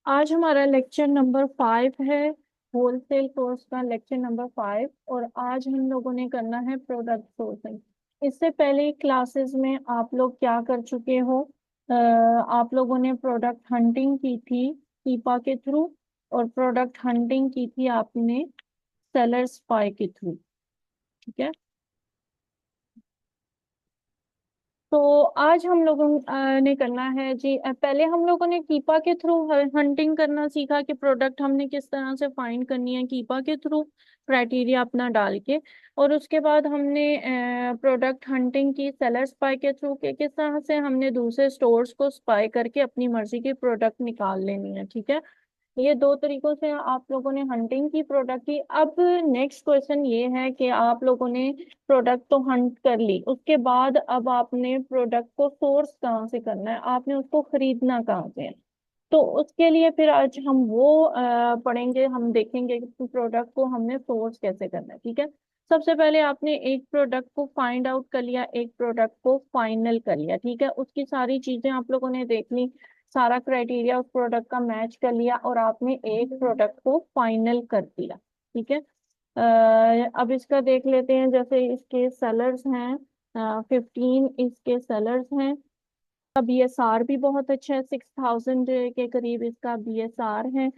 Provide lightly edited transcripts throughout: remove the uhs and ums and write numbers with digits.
आज हमारा lecture number 5 है। होलसेल कोर्स का लेक्चर नंबर 5। और आज हम लोगों ने करना है प्रोडक्ट सोर्सिंग। इससे पहले क्लासेस में आप लोग क्या कर चुके हो? आप लोगों ने प्रोडक्ट हंटिंग की थी कीपा के थ्रू, और प्रोडक्ट हंटिंग की थी आपने सेलर स्पाई के थ्रू। ठीक है। तो आज हम लोगों ने करना है जी, पहले हम लोगों ने कीपा के थ्रू हंटिंग करना सीखा कि प्रोडक्ट हमने किस तरह से फाइंड करनी है कीपा के थ्रू, क्राइटेरिया अपना डाल के। और उसके बाद हमने प्रोडक्ट हंटिंग की सेलर स्पाई के थ्रू के किस तरह से हमने दूसरे स्टोर्स को स्पाई करके अपनी मर्जी के प्रोडक्ट निकाल लेनी है। ठीक है। ये दो तरीकों से आप लोगों ने हंटिंग की प्रोडक्ट की। अब नेक्स्ट क्वेश्चन ये है कि आप लोगों ने प्रोडक्ट तो हंट कर ली, उसके बाद अब आपने प्रोडक्ट को सोर्स कहाँ से करना है, आपने उसको खरीदना कहाँ से है। तो उसके लिए फिर आज हम वो पढ़ेंगे, हम देखेंगे कि प्रोडक्ट को हमने सोर्स कैसे करना है। ठीक है। सबसे पहले आपने एक प्रोडक्ट को फाइंड आउट कर लिया, एक प्रोडक्ट को फाइनल कर लिया। ठीक है। उसकी सारी चीजें आप लोगों ने देख ली, सारा क्राइटेरिया उस प्रोडक्ट का मैच कर लिया, और आपने एक प्रोडक्ट को फाइनल कर दिया। ठीक है। अब इसका देख लेते हैं। जैसे इसके सेलर्स हैं, 15 इसके सेलर्स हैं। का बीएसआर भी बहुत अच्छा है, 6000 के करीब इसका बीएसआर है।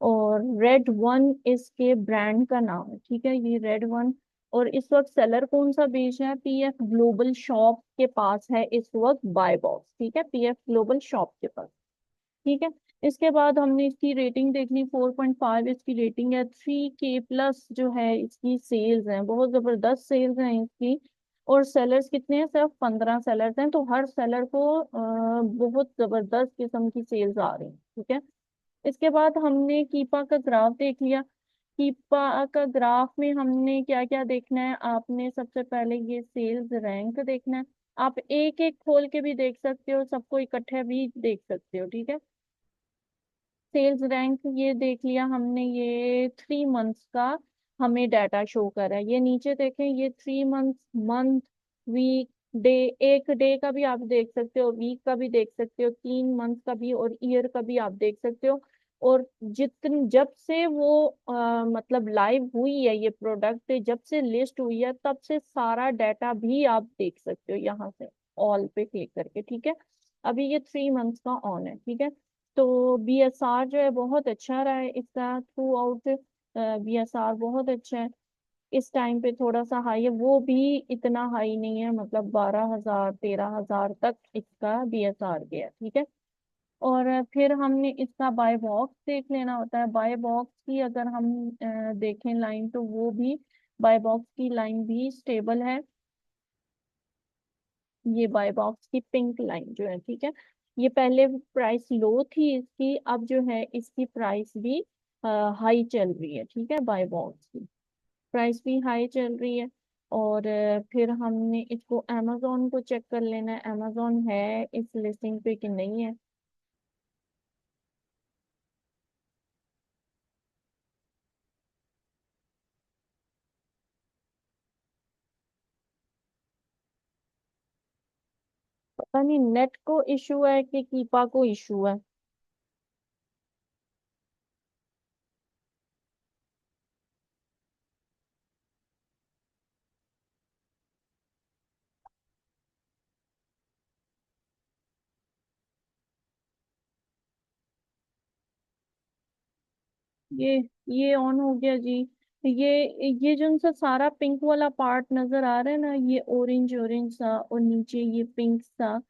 और रेड वन इसके ब्रांड का नाम है। ठीक है, ये रेड वन। और इस वक्त सेलर कौन सा बेच रहा है? पीएफ ग्लोबल शॉप के पास है इस वक्त बाय बॉक्स। ठीक है, पीएफ ग्लोबल शॉप के पास। ठीक है। इसके बाद हमने इसकी रेटिंग देख ली, 4.5 इसकी रेटिंग है। 3K प्लस जो है इसकी सेल्स हैं, बहुत जबरदस्त सेल्स हैं इसकी। और सेलर्स कितने हैं? सिर्फ 15 सेलर्स हैं। तो हर सेलर को बहुत जबरदस्त किस्म की सेल्स आ रही हैं। ठीक है। इसके बाद हमने कीपा का ग्राफ देख लिया। कीपा का ग्राफ में हमने क्या क्या देखना है? आपने सबसे पहले ये सेल्स रैंक देखना है। आप एक एक खोल के भी देख सकते हो, सबको इकट्ठे भी देख सकते हो। ठीक है। सेल्स रैंक ये देख लिया हमने, ये 3 मंथ्स का हमें डाटा शो कर रहा है। ये नीचे देखें, ये 3 मंथ्स, मंथ, वीक, डे। एक डे का भी आप देख सकते हो, वीक का भी देख सकते हो, 3 मंथ का भी, और ईयर का भी आप देख सकते हो। और जब से वो मतलब लाइव हुई है ये प्रोडक्ट, जब से लिस्ट हुई है, तब से सारा डाटा भी आप देख सकते हो यहाँ से, ऑल पे क्लिक करके। ठीक है। अभी ये 3 मंथ्स का ऑन है। ठीक है। तो बीएसआर जो है बहुत अच्छा रहा है इसका थ्रू आउट। बीएसआर बहुत अच्छा है। इस टाइम पे थोड़ा सा हाई है, वो भी इतना हाई नहीं है, मतलब 12,000 13,000 तक इसका बीएसआर गया। ठीक है। और फिर हमने इसका बाय बॉक्स देख लेना होता है। बाय बॉक्स की अगर हम देखें लाइन, तो वो भी बाय बॉक्स की लाइन भी स्टेबल है। ये बाय बॉक्स की पिंक लाइन जो है, ठीक है, ये पहले प्राइस लो थी इसकी, अब जो है इसकी प्राइस भी हाई चल रही है। ठीक है, बाय बॉक्स की प्राइस भी हाई चल रही है। और फिर हमने इसको अमेजोन को चेक कर लेना है, अमेजोन है इस लिस्टिंग पे कि नहीं है। पता नहीं नेट को इशू है कि कीपा को इशू है। ये ये ऑन हो गया जी। ये जो सा सारा पिंक वाला पार्ट नजर आ रहा है ना, ये ऑरेंज ऑरेंज सा, और नीचे ये पिंक सा,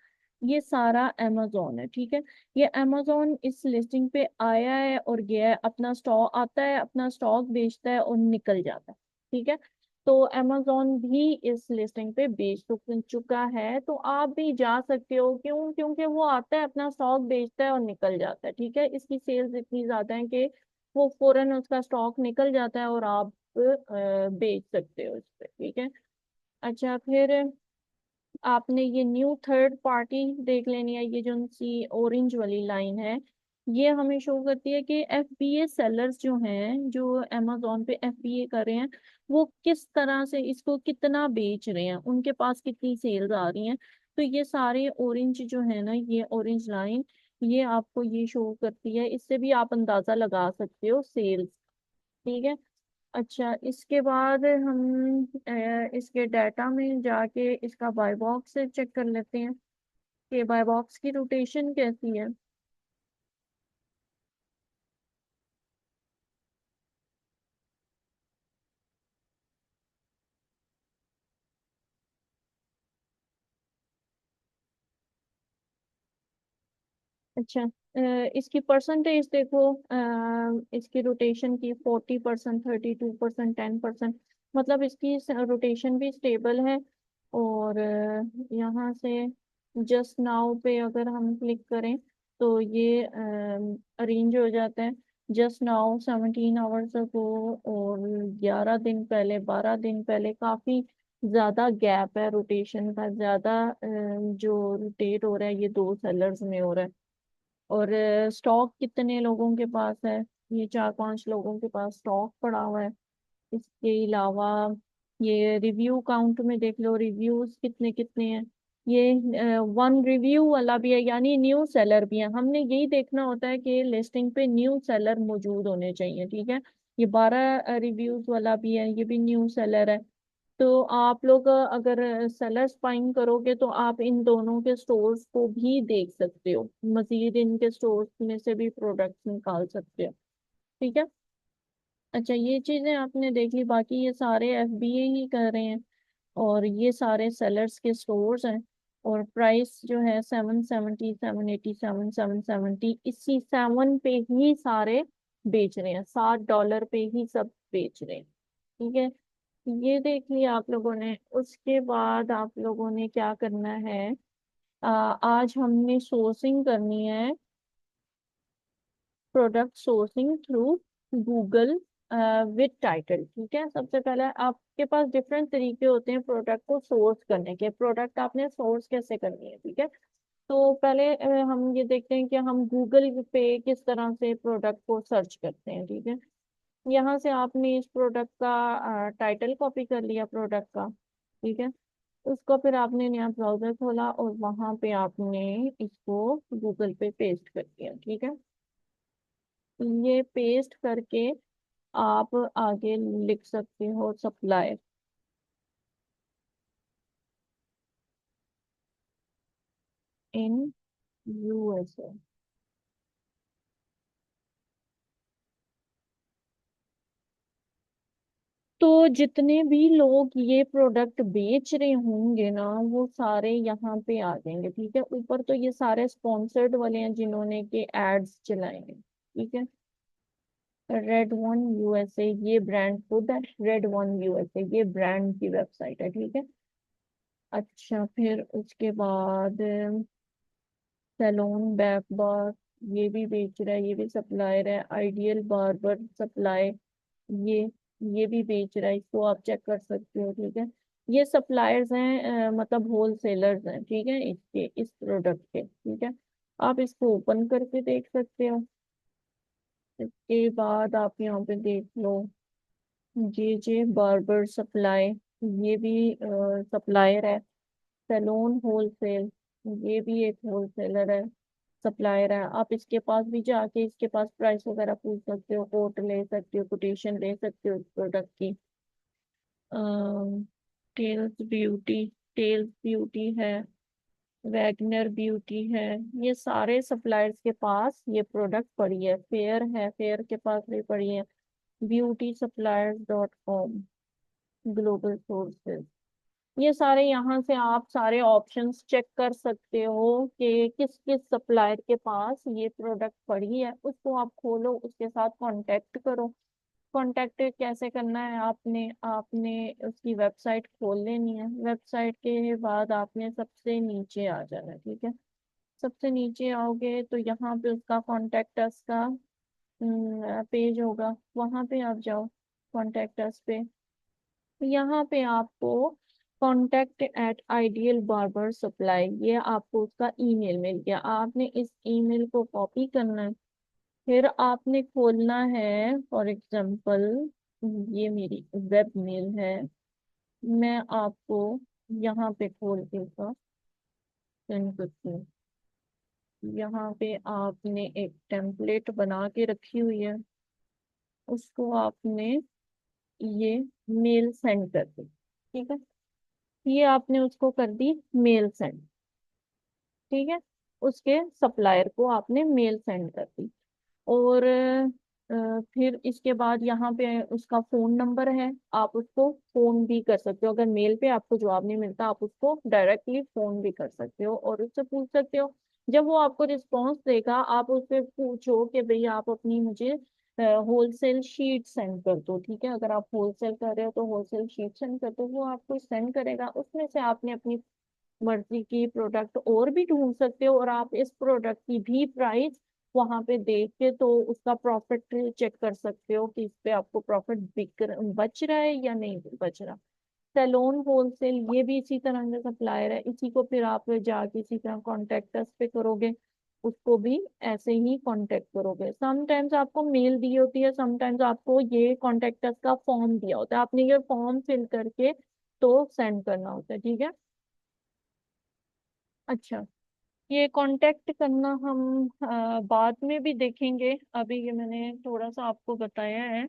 ये सारा अमेजोन है। ठीक है। ये अमेजोन इस लिस्टिंग पे आया है और गया है, अपना स्टॉक आता है, अपना स्टॉक बेचता है और निकल जाता है। ठीक है। तो अमेजोन भी इस लिस्टिंग पे बेच चुका है, तो आप भी जा सकते हो। क्यों? क्योंकि वो आता है, अपना स्टॉक बेचता है और निकल जाता है। ठीक है। इसकी सेल्स इतनी ज्यादा है कि वो फौरन उसका स्टॉक निकल जाता है और आप बेच सकते हो इस पे। ठीक है। अच्छा, फिर आपने ये न्यू थर्ड पार्टी देख लेनी है। ये जो सी ऑरेंज वाली लाइन है, ये हमें शो करती है कि एफबीए सेलर्स जो हैं, जो अमेजोन पे एफबीए कर रहे हैं, वो किस तरह से इसको कितना बेच रहे हैं, उनके पास कितनी सेल्स आ रही हैं। तो ये सारे ऑरेंज जो है ना, ये ऑरेंज लाइन, ये आपको ये शो करती है, इससे भी आप अंदाजा लगा सकते हो सेल्स। ठीक है। अच्छा, इसके बाद हम इसके डाटा में जाके इसका बाय बॉक्स से चेक कर लेते हैं कि बाय बॉक्स की रोटेशन कैसी है। अच्छा, इसकी परसेंटेज देखो, इसकी रोटेशन की 40%, 32%, 10%, मतलब इसकी रोटेशन भी स्टेबल है। और यहाँ से जस्ट नाउ पे अगर हम क्लिक करें तो ये अरेंज हो जाता है। जस्ट नाउ 17 आवर्स अगो, और 11 दिन पहले, 12 दिन पहले, काफी ज्यादा गैप है रोटेशन का, ज्यादा जो रोटेट हो रहा है ये दो सेलर्स में हो रहा है। और स्टॉक कितने लोगों के पास है, ये 4-5 लोगों के पास स्टॉक पड़ा हुआ है। इसके अलावा ये रिव्यू काउंट में देख लो, रिव्यूज कितने कितने हैं। ये 1 रिव्यू वाला भी है, यानी न्यू सेलर भी है। हमने यही देखना होता है कि लिस्टिंग पे न्यू सेलर मौजूद होने चाहिए। ठीक है। ये 12 रिव्यूज वाला भी है, ये भी न्यू सेलर है। तो आप लोग अगर सेलर्स फाइंड करोगे तो आप इन दोनों के स्टोर्स को भी देख सकते हो, मजीद इनके स्टोर्स में से भी प्रोडक्ट्स निकाल सकते हो। ठीक है। अच्छा, ये चीजें आपने देख ली, बाकी ये सारे एफबीए ही कर रहे हैं, और ये सारे सेलर्स के स्टोर्स हैं। और प्राइस जो है 770, 787, 770, इसी 7 पे ही सारे बेच रहे हैं, $7 पे ही सब बेच रहे हैं। ठीक है। ये देख लिया आप लोगों ने। उसके बाद आप लोगों ने क्या करना है, आज हमने सोर्सिंग करनी है, product sourcing through Google with title. ठीक है। सबसे पहले आपके पास डिफरेंट तरीके होते हैं प्रोडक्ट को सोर्स करने के। प्रोडक्ट आपने सोर्स कैसे करनी है, ठीक है। तो पहले हम ये देखते हैं कि हम गूगल पे किस तरह से प्रोडक्ट को सर्च करते हैं। ठीक है। यहाँ से आपने इस प्रोडक्ट का टाइटल कॉपी कर लिया प्रोडक्ट का। ठीक है। उसको फिर आपने नया ब्राउजर खोला और वहां पे आपने इसको गूगल पे पेस्ट कर दिया। ठीक है। ये पेस्ट करके आप आगे लिख सकते हो सप्लाई इन यूएसए। तो जितने भी लोग ये प्रोडक्ट बेच रहे होंगे ना, वो सारे यहाँ पे आ जाएंगे। ठीक है। ऊपर तो ये सारे स्पॉन्सर्ड वाले हैं जिन्होंने के एड्स चलाए हैं। ठीक है। रेड वन यूएसए, ये ब्रांड खुद है, रेड वन यूएसए ये ब्रांड की वेबसाइट है। ठीक है। अच्छा, फिर उसके बाद सैलून बैक बार, ये भी बेच रहा है, ये भी सप्लायर है। आइडियल बार्बर सप्लाई, ये ये भी बेच रहा है, इसको आप चेक कर सकते हो। ठीक है। ये सप्लायर्स हैं, मतलब होलसेलर्स हैं। ठीक है, इसके इस प्रोडक्ट के। ठीक है। आप इसको ओपन करके देख सकते हो। इसके बाद आप यहाँ पे देख लो, जे बार्बर सप्लाई, ये भी सप्लायर है। सैलून होलसेल, ये भी एक होलसेलर है, सप्लायर है। आप इसके पास भी जाके इसके पास प्राइस वगैरह पूछ सकते हो, कोट ले सकते हो, कोटेशन ले सकते हो इस प्रोडक्ट की। टेल्स ब्यूटी, टेल्स ब्यूटी है, वैगनर ब्यूटी है। ये सारे सप्लायर्स के पास ये प्रोडक्ट पड़ी है। फेयर है, फेयर के पास भी पड़ी है। beautysuppliers.com, ग्लोबल सोर्सेज, ये सारे, यहाँ से आप सारे ऑप्शंस चेक कर सकते हो कि किस किस सप्लायर के पास ये प्रोडक्ट पड़ी है। उसको आप खोलो, उसके साथ कांटेक्ट करो। कांटेक्ट कैसे करना है, आपने आपने उसकी वेबसाइट खोल लेनी है। वेबसाइट के बाद आपने सबसे नीचे आ जाना है। ठीक है। सबसे नीचे आओगे तो यहाँ पे उसका कांटेक्ट अस का पेज होगा, वहां पे आप जाओ कांटेक्ट अस पे। यहाँ पे आपको contact eight ideal barber supply, ये आपको उसका ईमेल मिल गया। आपने इस ईमेल को कॉपी करना है, फिर आपने खोलना है। फॉर एग्जांपल, ये मेरी वेब मेल है, मैं आपको यहाँ पे खोल के इसका सेंड करती हूँ। यहाँ पे आपने एक टेम्पलेट बना के रखी हुई है, उसको आपने ये मेल सेंड कर दी। ठीक है, ये आपने उसको कर दी मेल सेंड। ठीक है, उसके सप्लायर को आपने मेल सेंड कर दी। और फिर इसके बाद यहाँ पे उसका फोन नंबर है, आप उसको फोन भी कर सकते हो। अगर मेल पे आपको जवाब नहीं मिलता, आप उसको डायरेक्टली फोन भी कर सकते हो और उससे पूछ सकते हो। जब वो आपको रिस्पॉन्स देगा, आप उससे पूछो कि भाई आप अपनी मुझे होलसेल शीट सेंड कर दो। ठीक है, अगर आप होलसेल कर रहे हो तो होलसेल शीट सेंड कर दो, वो आपको सेंड करेगा। उसमें से आपने अपनी मर्जी की प्रोडक्ट और भी ढूंढ सकते हो, और आप इस प्रोडक्ट की भी प्राइस वहां पे देख के तो उसका प्रॉफिट चेक कर सकते हो कि इस पे आपको प्रॉफिट बच रहा है या नहीं बच रहा। सैलून होलसेल ये भी इसी तरह का सप्लायर है, इसी को फिर आप जाके इसी तरह कॉन्टेक्ट अस पे करोगे, उसको भी ऐसे ही कांटेक्ट करोगे। समटाइम्स आपको मेल दी होती है, समटाइम्स आपको ये कॉन्टेक्ट अस का फॉर्म दिया होता है, आपने ये फॉर्म फिल करके तो सेंड करना होता है। ठीक है। अच्छा, ये कांटेक्ट करना हम बाद में भी देखेंगे, अभी ये मैंने थोड़ा सा आपको बताया है।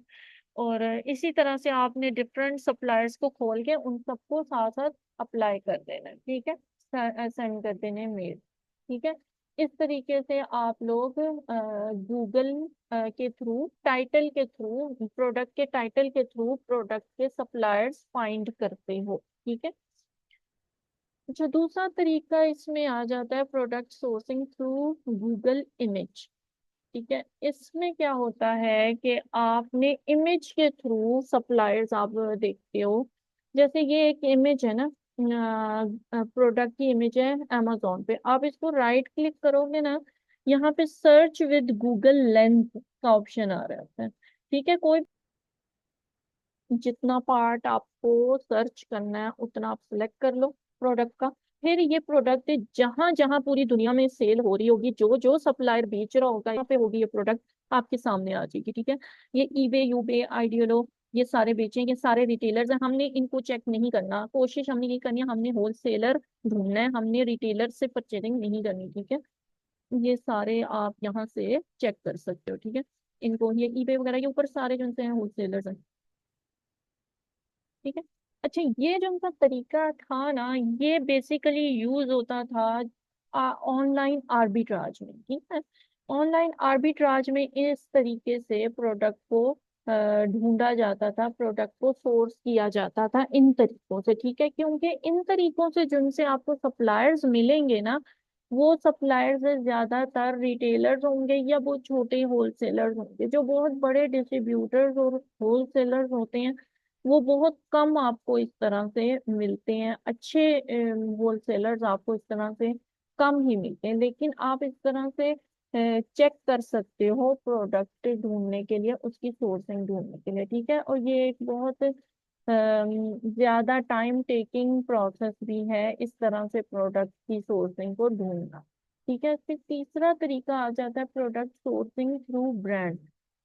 और इसी तरह से आपने डिफरेंट सप्लायर्स को खोल के उन सबको साथ साथ अप्लाई कर देना है। ठीक है, सेंड कर देने मेल। ठीक है, इस तरीके से आप लोग गूगल के थ्रू, टाइटल के थ्रू, प्रोडक्ट के टाइटल के थ्रू प्रोडक्ट के सप्लायर्स फाइंड करते हो। ठीक है। अच्छा, दूसरा तरीका इसमें आ जाता है product sourcing through Google image. ठीक है, इसमें क्या होता है कि आपने इमेज के थ्रू सप्लायर्स आप देखते हो। जैसे ये एक इमेज है ना, प्रोडक्ट की इमेज है amazon पे, आप इसको राइट क्लिक करोगे ना, यहाँ पे सर्च विद गूगल लेंस का ऑप्शन आ रहा है। ठीक है, कोई जितना पार्ट आपको सर्च करना है उतना आप सिलेक्ट कर लो प्रोडक्ट का। फिर ये प्रोडक्ट जहां जहां पूरी दुनिया में सेल हो रही होगी, जो जो सप्लायर बेच रहा होगा, यहाँ पे होगी ये प्रोडक्ट आपके सामने आ जाएगी। ठीक है, ये ईबे, यूबे, आइडियलो, ये सारे बेचें, ये सारे रिटेलर्स हैं। हमने इनको चेक नहीं करना, कोशिश हमने ये करनी है, हमने होलसेलर ढूंढना है, हमने रिटेलर से परचेजिंग नहीं करनी। ठीक है, ये सारे आप यहाँ से चेक कर सकते हो। ठीक है, इनको, ये ईबे वगैरह के ऊपर सारे जो हैं होलसेलर्स हैं। ठीक है। अच्छा, ये जो उनका तरीका था ना, ये बेसिकली यूज होता था ऑनलाइन आर्बिट्राज में। ठीक है, ऑनलाइन आर्बिट्राज में इस तरीके से प्रोडक्ट को ढूंढा जाता था, प्रोडक्ट को सोर्स किया जाता था इन तरीकों से। ठीक है, क्योंकि इन तरीकों से जिनसे आपको सप्लायर्स मिलेंगे ना, वो सप्लायर्स ज्यादातर रिटेलर्स होंगे या वो छोटे होलसेलर्स होंगे। जो बहुत बड़े डिस्ट्रीब्यूटर्स और होलसेलर्स होते हैं, वो बहुत कम आपको इस तरह से मिलते हैं। अच्छे होलसेलर्स आपको इस तरह से कम ही मिलते हैं। लेकिन आप इस तरह से चेक कर सकते हो प्रोडक्ट ढूंढने के लिए, उसकी सोर्सिंग ढूंढने के लिए। ठीक है, और ये एक बहुत ज्यादा टाइम टेकिंग प्रोसेस भी है इस तरह से प्रोडक्ट की सोर्सिंग को ढूंढना। ठीक है, फिर तीसरा तरीका आ जाता है प्रोडक्ट सोर्सिंग थ्रू ब्रांड।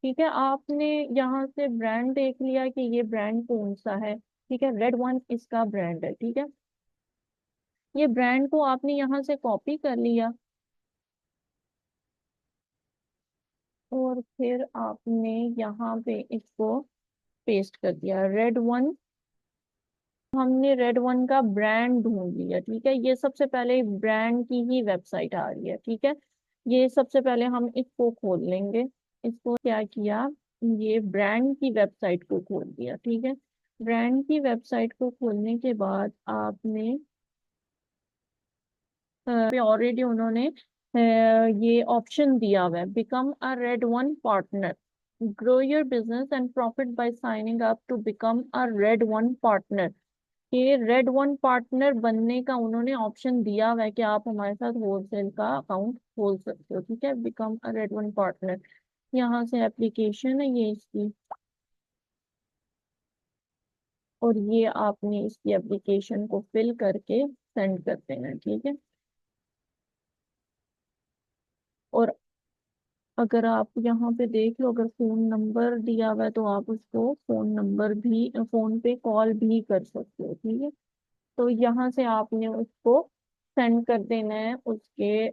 ठीक है, आपने यहाँ से ब्रांड देख लिया कि ये ब्रांड कौन सा है। ठीक है, रेड वन इसका ब्रांड है। ठीक है, ये ब्रांड को आपने यहाँ से कॉपी कर लिया, और फिर आपने यहाँ पे इसको पेस्ट कर दिया, रेड वन। हमने रेड वन का ब्रांड ढूंढ लिया। ठीक है, ये सबसे पहले ब्रांड की ही वेबसाइट आ रही है। ठीक है, ये सबसे पहले हम इसको खोल लेंगे। इसको क्या किया, ये ब्रांड की वेबसाइट को खोल दिया। ठीक है, ब्रांड की वेबसाइट को खोलने के बाद आपने पे ऑलरेडी उन्होंने ये ऑप्शन दिया हुआ है, become a Red One partner, grow your business and profit by signing up to become a Red One partner. ये रेड वन पार्टनर बनने का उन्होंने ऑप्शन दिया हुआ है कि आप हमारे साथ होलसेल का अकाउंट खोल सकते हो। ठीक है, become a Red One partner, यहाँ से एप्लीकेशन है ये इसकी, और ये आपने इसकी एप्लीकेशन को फिल करके सेंड कर देना है। ठीक है, और अगर आप यहाँ पे देख लो, अगर फोन नंबर दिया हुआ है तो आप उसको फोन नंबर भी, फोन पे कॉल भी कर सकते हो। ठीक है, तो यहाँ से आपने उसको सेंड कर देना है उसके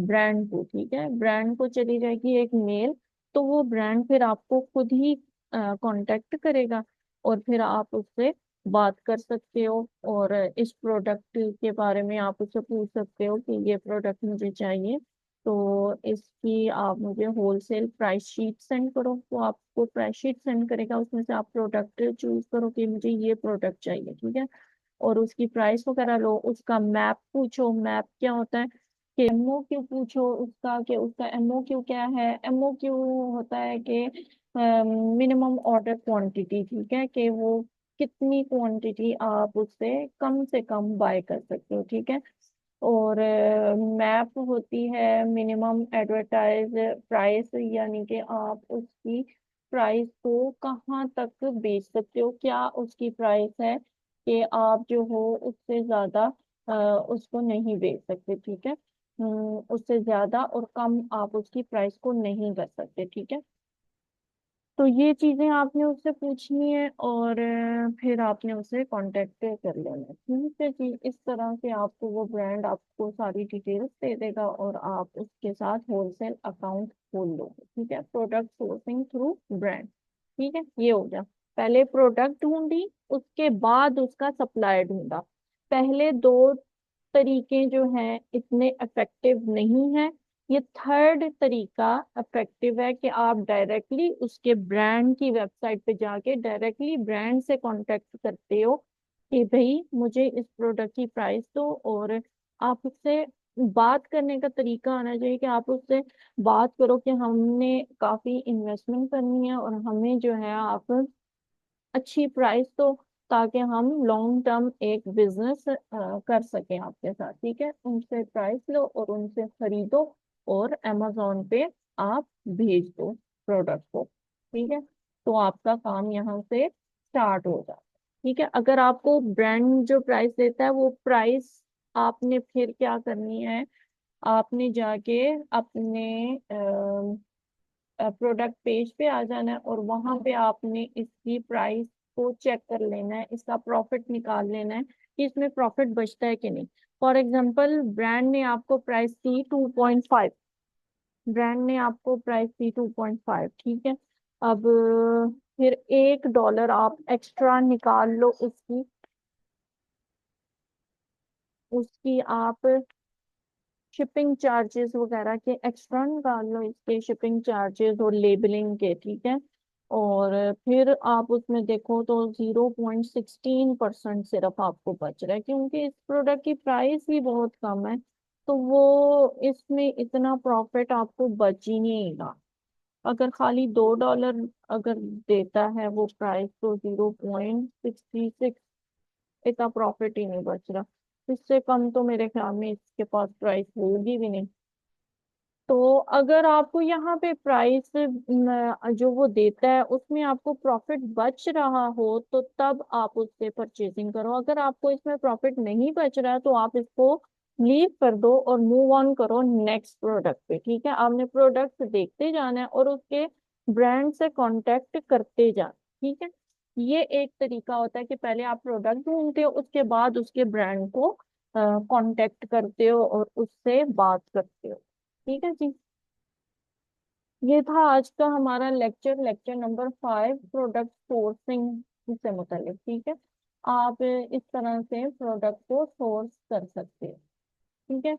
ब्रांड को, ठीक है। ब्रांड को चली जाएगी एक मेल, तो वो ब्रांड फिर आपको खुद ही कांटेक्ट करेगा, और फिर आप उससे बात कर सकते हो, और इस प्रोडक्ट के बारे में आप उससे पूछ सकते हो कि ये प्रोडक्ट मुझे चाहिए, तो इसकी आप मुझे होलसेल प्राइस शीट सेंड करो। तो आपको प्राइस शीट सेंड करेगा, उसमें से आप प्रोडक्ट चूज करो कि मुझे ये प्रोडक्ट चाहिए, ठीक है। और उसकी प्राइस वगैरह लो, उसका मैप पूछो, मैप क्या होता है कि एमओक्यू पूछो उसका, कि उसका एमओक्यू क्या है। एमओक्यू होता है कि मिनिमम ऑर्डर क्वांटिटी, ठीक है, कि वो कितनी क्वांटिटी आप उससे से कम बाय कर सकते हो, ठीक है। और मैप होती है मिनिमम एडवर्टाइज प्राइस, यानी कि आप उसकी प्राइस को कहाँ तक बेच सकते हो, क्या उसकी प्राइस है कि आप जो हो उससे ज्यादा उसको नहीं बेच सकते, ठीक है। उससे ज्यादा और कम आप उसकी प्राइस को नहीं कर सकते, ठीक है। तो ये चीजें आपने उससे पूछनी है, और फिर आपने उससे कांटेक्ट कर लेना है, ठीक है जी। इस तरह से आपको वो ब्रांड आपको सारी डिटेल्स दे देगा, और आप उसके साथ होलसेल अकाउंट खोल लोगे, ठीक है। प्रोडक्ट सोर्सिंग थ्रू ब्रांड, ठीक है। ये हो गया। पहले प्रोडक्ट ढूंढी, उसके बाद उसका सप्लाई ढूंढा। पहले दो तरीके जो हैं इतने इफेक्टिव नहीं है, ये थर्ड तरीका इफेक्टिव है कि आप डायरेक्टली उसके ब्रांड की वेबसाइट पे जाके डायरेक्टली ब्रांड से कांटेक्ट करते हो कि भाई मुझे इस प्रोडक्ट की प्राइस दो, और आप उससे बात करने का तरीका आना चाहिए कि आप उससे बात करो कि हमने काफी इन्वेस्टमेंट करनी है, और हमें जो है आप अच्छी प्राइस दो, ताकि हम लॉन्ग टर्म एक बिजनेस कर सकें आपके साथ, ठीक है। उनसे प्राइस लो और उनसे खरीदो, और अमेजोन पे आप भेज दो प्रोडक्ट को, ठीक है। तो आपका काम यहाँ से स्टार्ट हो जाता है, ठीक है। अगर आपको ब्रांड जो प्राइस देता है वो प्राइस, आपने फिर क्या करनी है, आपने जाके अपने प्रोडक्ट पेज पे आ जाना है, और वहां पे आपने इसकी प्राइस को चेक कर लेना है, इसका प्रॉफिट निकाल लेना है कि इसमें प्रॉफिट बचता है कि नहीं। फॉर एग्जांपल ब्रांड ने आपको प्राइस दी 2.5, ब्रांड ने आपको प्राइस दी 2.5, ठीक है। अब फिर $1 आप एक्स्ट्रा निकाल लो उसकी, उसकी आप शिपिंग चार्जेस वगैरह के एक्स्ट्रा निकाल लो, इसके शिपिंग चार्जेस और लेबलिंग के, ठीक है। और फिर आप उसमें देखो तो 0.16% सिर्फ आपको बच रहा है, क्योंकि इस प्रोडक्ट की प्राइस भी बहुत कम है, तो वो इसमें इतना प्रॉफिट आपको बच ही नहीं रहा। अगर खाली $2 अगर देता है वो प्राइस, तो 0.66, इतना प्रॉफिट ही नहीं बच रहा। इससे कम तो मेरे ख्याल में इसके पास प्राइस होगी भी नहीं। तो अगर आपको यहाँ पे प्राइस जो वो देता है उसमें आपको प्रॉफिट बच रहा हो, तो तब आप उससे परचेजिंग करो। अगर आपको इसमें प्रॉफिट नहीं बच रहा है, तो आप इसको लीव कर दो और मूव ऑन करो नेक्स्ट प्रोडक्ट पे, ठीक है। आपने प्रोडक्ट देखते जाना है और उसके ब्रांड से कांटेक्ट करते जाना, ठीक है। ये एक तरीका होता है कि पहले आप प्रोडक्ट ढूंढते हो, उसके बाद उसके ब्रांड को कांटेक्ट करते हो और उससे बात करते हो, ठीक है जी। ये था आज का हमारा lecture, lecture number 5, product sourcing से मुतालिक, ठीक है। आप इस तरह से प्रोडक्ट को सोर्स कर सकते हो, ठीक है।